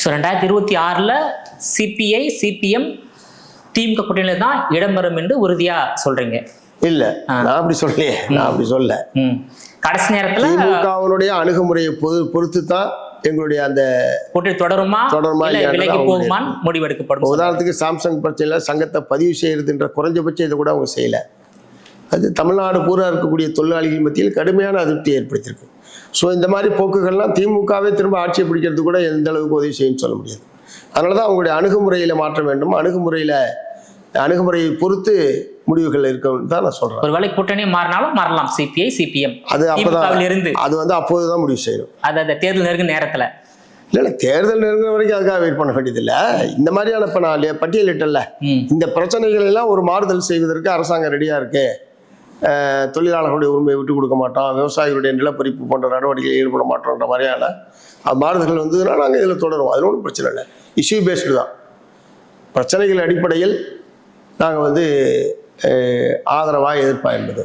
So 2026 CPI CPM திமுக கூட்டணியில தான் இடம்பெறும் என்று உறுதியா சொல்றீங்க? இல்ல, நான் அப்படி சொல்லலையே. நான் அப்படி சொல்ல. கடைசி நேரத்துல திமுகவினுடைய அணுகுமுறையை பொறுத்து தான் எங்களுடைய அந்த கூட்டணி தொடருமா விலகி போகுமான்னு முடிவெடுக்கப்படும். உதாரணத்துக்கு சாம்சங் பிரச்சனையில சங்கத்தை பதிவு செய்யறதுன்ற குறைஞ்சபட்சம் இதை கூட அவங்க செய்யல. அது தமிழ்நாடு பூரா இருக்கக்கூடிய தொழிலாளிகள் மத்தியில் கடுமையான அதிருப்தியை ஏற்படுத்தியிருக்கு. ஸோ இந்த மாதிரி போக்குகள்லாம் திமுகவே திரும்ப ஆட்சியை பிடிக்கிறது கூட எந்த அளவுக்கு உதவி செய்யும் சொல்ல முடியாது. அதனால தான் அவங்களுடைய அணுகுமுறையில் மாற்ற வேண்டும். அணுகுமுறையை பொறுத்து முடிவுகள் இருக்கும் தான் நான் சொல்றேன். ஒருவேளை கூட்டணி மாறினாலும் மாறலாம் சிபிஐ சிபிஎம். அது அப்போதுதான் முடிவு செய்யணும். அது தேர்தல் நெருங்கும் நேரத்துல இல்லை, தேர்தல் நெருங்குற வரைக்கும் அதுக்காக வெயிட் பண்ண வேண்டியதில்லை. இந்த மாதிரியான இப்போ நான் பட்டியலிட்டல இந்த பிரச்சனைகள் எல்லாம் ஒரு மாறுதல் செய்வதற்கு அரசாங்கம் ரெடியா இருக்கு. தொழிலாளர்களுடைய உரிமையை விட்டு கொடுக்க மாட்டோம், விவசாயிகளுடைய நிலப்பரிப்பு போன்ற நடவடிக்கைகள் ஈடுபட மாட்டோம்ன்ற மாதிரியான மாறுதல்கள் வந்ததுன்னா நாங்கள் இதில் தொடருவோம். அதில் ஒன்றும் பிரச்சனை இல்லை. இஷ்யூ பேஸ்டு தான். பிரச்சனைகள் அடிப்படையில் நாங்கள் ஆதரவாக எதிர்ப்பா என்பது